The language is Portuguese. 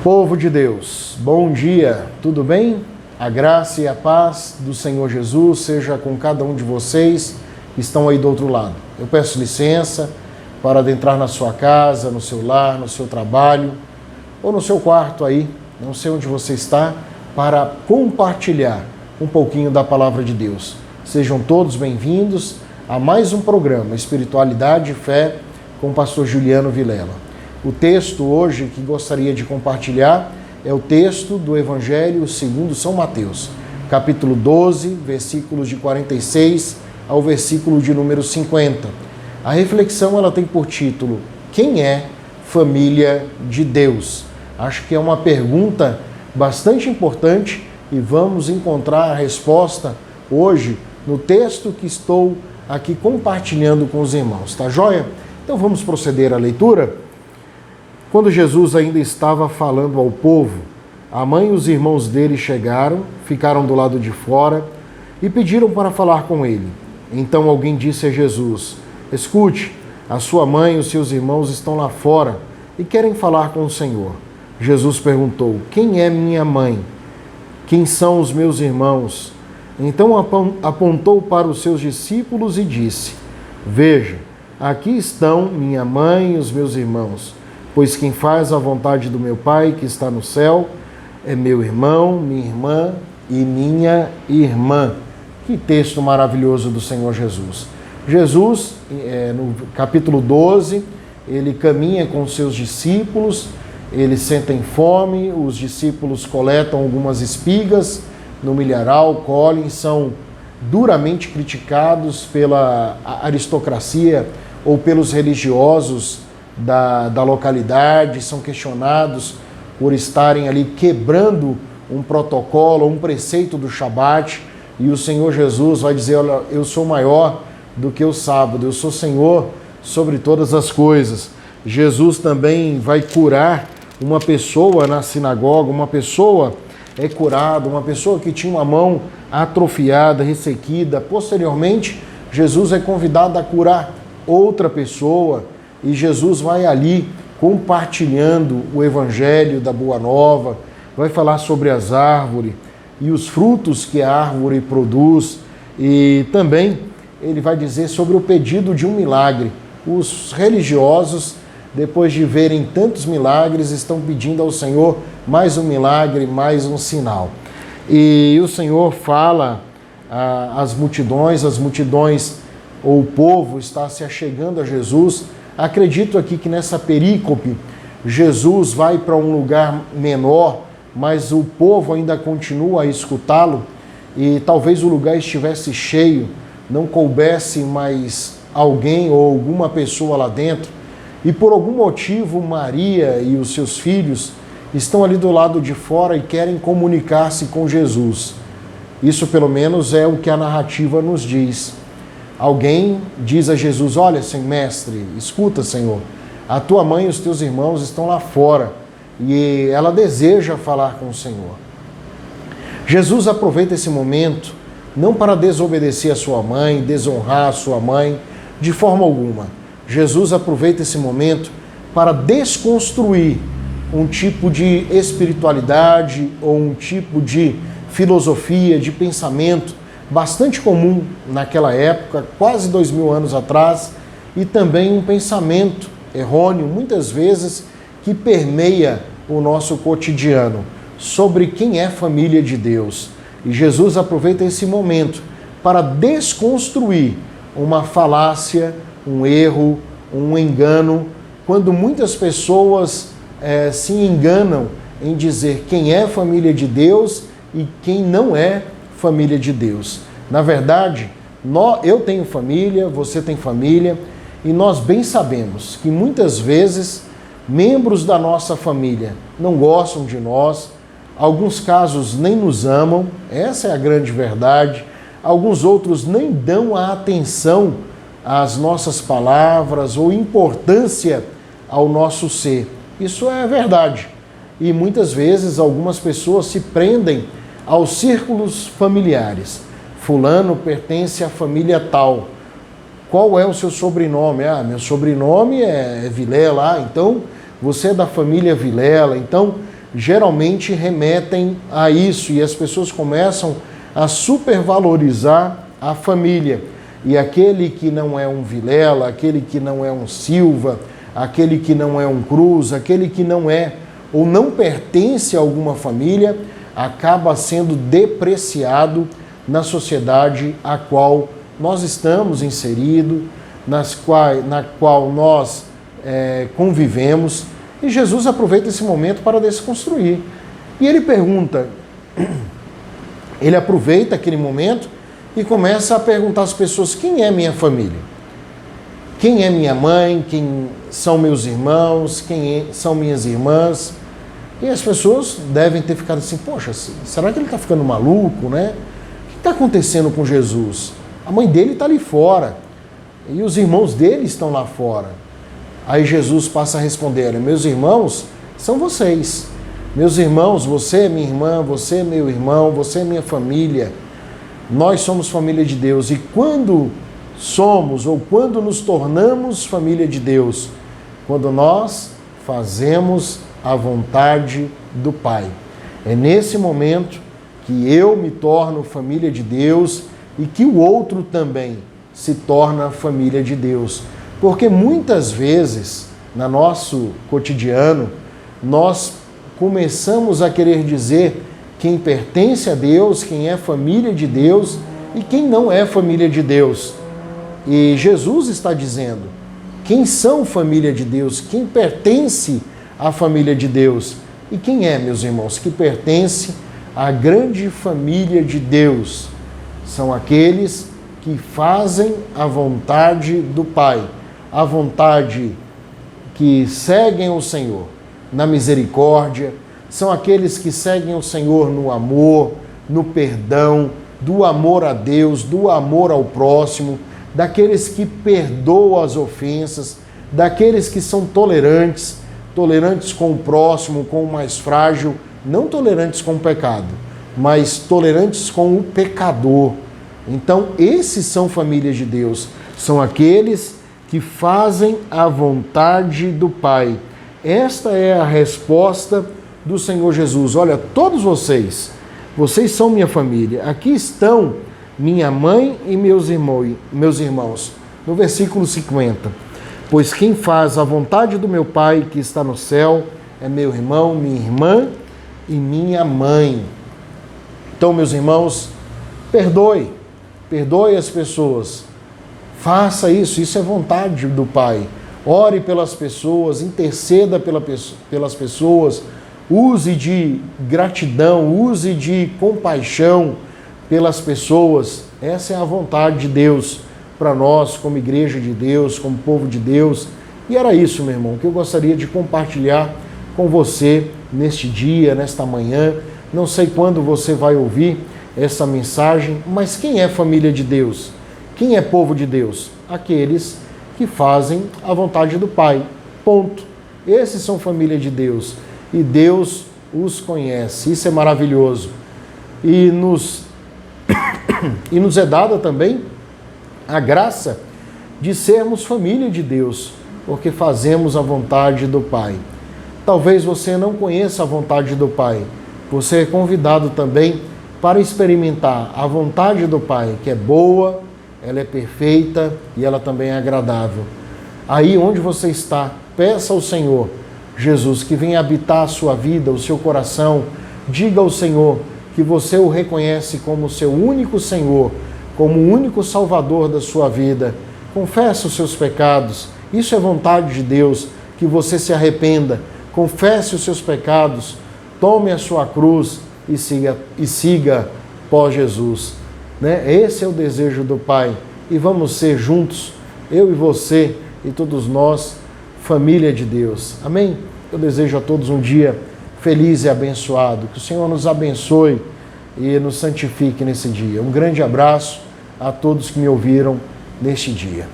Povo de Deus, bom dia, tudo bem? A graça e a paz do Senhor Jesus seja com cada um de vocês que estão aí do outro lado. Eu peço licença para adentrar na sua casa, no seu lar, no seu trabalho ou no seu quarto aí, não sei onde você está, para compartilhar um pouquinho da palavra de Deus. Sejam todos bem-vindos a mais um programa Espiritualidade e Fé com o pastor Juliano Vilela. O texto hoje que gostaria de compartilhar é o texto do Evangelho segundo São Mateus, capítulo 12, versículos de 46 ao versículo de número 50. A reflexão ela tem por título: quem é família de Deus? Acho que é uma pergunta bastante importante e vamos encontrar a resposta hoje no texto que estou aqui compartilhando com os irmãos. Tá joia? Então vamos proceder à leitura. Quando Jesus ainda estava falando ao povo, a mãe e os irmãos dele chegaram, ficaram do lado de fora e pediram para falar com ele. Então alguém disse a Jesus: escute, a sua mãe e os seus irmãos estão lá fora e querem falar com o Senhor. Jesus perguntou: quem é minha mãe? Quem são os meus irmãos? Então apontou para os seus discípulos e disse: veja, aqui estão minha mãe e os meus irmãos. Pois quem faz a vontade do meu Pai que está no céu é meu irmão, minha irmã e minha irmã. Que texto maravilhoso do Senhor Jesus. Jesus, no capítulo 12, ele caminha com seus discípulos, eles sentem fome, os discípulos coletam algumas espigas no milharal, colhem, são duramente criticados pela aristocracia ou pelos religiosos da localidade, são questionados por estarem ali quebrando um protocolo, um preceito do Shabat, e o Senhor Jesus vai dizer: olha, eu sou maior do que o sábado, eu sou Senhor sobre todas as coisas. Jesus também vai curar uma pessoa na sinagoga, uma pessoa é curada, uma pessoa que tinha uma mão atrofiada, ressequida. Posteriormente, Jesus é convidado a curar outra pessoa, e Jesus vai ali compartilhando o Evangelho da Boa Nova, vai falar sobre as árvores e os frutos que a árvore produz, e também ele vai dizer sobre o pedido de um milagre. Os religiosos, depois de verem tantos milagres, estão pedindo ao Senhor mais um milagre, mais um sinal. E o Senhor fala às multidões, ou o povo está se achegando a Jesus. Acredito aqui que nessa perícope, Jesus vai para um lugar menor, mas o povo ainda continua a escutá-lo, e talvez o lugar estivesse cheio, não coubesse mais alguém ou alguma pessoa lá dentro, e por algum motivo Maria e os seus filhos estão ali do lado de fora e querem comunicar-se com Jesus. Isso pelo menos é o que a narrativa nos diz. Alguém diz a Jesus: olha, mestre, escuta, Senhor, a tua mãe e os teus irmãos estão lá fora e ela deseja falar com o Senhor. Jesus aproveita esse momento não para desobedecer a sua mãe, desonrar a sua mãe, de forma alguma. Jesus aproveita esse momento para desconstruir um tipo de espiritualidade ou um tipo de filosofia, de pensamento bastante comum naquela época, quase 2000 anos atrás, e também um pensamento errôneo, muitas vezes, que permeia o nosso cotidiano, sobre quem é família de Deus. E Jesus aproveita esse momento para desconstruir uma falácia, um erro, um engano, quando muitas pessoas se enganam em dizer quem é família de Deus e quem não é família de Deus. Na verdade, eu tenho família, você tem família, e nós bem sabemos que muitas vezes membros da nossa família não gostam de nós, alguns casos nem nos amam, essa é a grande verdade, alguns outros nem dão a atenção às nossas palavras ou importância ao nosso ser. Isso é verdade. E muitas vezes algumas pessoas se prendem aos círculos familiares. Fulano pertence à família tal. Qual é o seu sobrenome? Ah, meu sobrenome é Vilela. Ah, então você é da família Vilela. Então geralmente remetem a isso, e as pessoas começam a supervalorizar a família. E aquele que não é um Vilela, aquele que não é um Silva, aquele que não é um Cruz, aquele que não é ou não pertence a alguma família, acaba sendo depreciado na sociedade a qual nós estamos inseridos, na qual nós convivemos. E Jesus aproveita esse momento para desconstruir. E ele pergunta, ele aproveita aquele momento e começa a perguntar às pessoas: quem é minha família? Quem é minha mãe? Quem são meus irmãos? Quem são minhas irmãs? E as pessoas devem ter ficado assim: poxa, será que ele está ficando maluco, né? O que está acontecendo com Jesus? A mãe dele está ali fora e os irmãos dele estão lá fora. Aí Jesus passa a responder: meus irmãos são vocês. Meus irmãos, você é minha irmã, você é meu irmão, você é minha família. Nós somos família de Deus. E quando somos ou quando nos tornamos família de Deus? Quando nós fazemos a vontade do Pai. É nesse momento que eu me torno família de Deus e que o outro também se torna família de Deus. Porque muitas vezes, no nosso cotidiano, nós começamos a querer dizer quem pertence a Deus, quem é família de Deus e quem não é família de Deus. E Jesus está dizendo quem são família de Deus, quem pertence à família de Deus. E quem é, meus irmãos, que pertence à grande família de Deus? São aqueles que fazem a vontade do Pai, a vontade que seguem o Senhor na misericórdia, são aqueles que seguem o Senhor no amor, no perdão, do amor a Deus, do amor ao próximo, daqueles que perdoam as ofensas, daqueles que são tolerantes, tolerantes com o próximo, com o mais frágil, não tolerantes com o pecado, mas tolerantes com o pecador. Então, esses são famílias de Deus, são aqueles que fazem a vontade do Pai. Esta é a resposta do Senhor Jesus. Olha, todos vocês são minha família. Aqui estão minha mãe e meus irmãos. No versículo 50. Pois quem faz a vontade do meu Pai que está no céu é meu irmão, minha irmã e minha mãe. Então, meus irmãos, perdoe as pessoas. Faça isso, isso é vontade do Pai. Ore pelas pessoas, interceda pelas pessoas, use de gratidão, use de compaixão pelas pessoas. Essa é a vontade de Deus para nós, como igreja de Deus, como povo de Deus. E era isso, meu irmão, que eu gostaria de compartilhar com você neste dia, nesta manhã. Não sei quando você vai ouvir essa mensagem, mas quem é família de Deus? Quem é povo de Deus? Aqueles que fazem a vontade do Pai. Ponto. Esses são família de Deus. E Deus os conhece. Isso é maravilhoso. E nos é dada também a graça de sermos família de Deus, porque fazemos a vontade do Pai. Talvez você não conheça a vontade do Pai. Você é convidado também para experimentar a vontade do Pai, que é boa, ela é perfeita e ela também é agradável. Aí onde você está, peça ao Senhor Jesus que venha habitar a sua vida, o seu coração. Diga ao Senhor que você o reconhece como seu único Senhor, como o único Salvador da sua vida. Confesse os seus pecados. Isso é vontade de Deus, que você se arrependa. Confesse os seus pecados, tome a sua cruz e siga pós Jesus. Esse é o desejo do Pai. E vamos ser juntos, eu e você e todos nós, família de Deus. Amém? Eu desejo a todos um dia feliz e abençoado. Que o Senhor nos abençoe e nos santifique nesse dia. Um grande abraço a todos que me ouviram neste dia.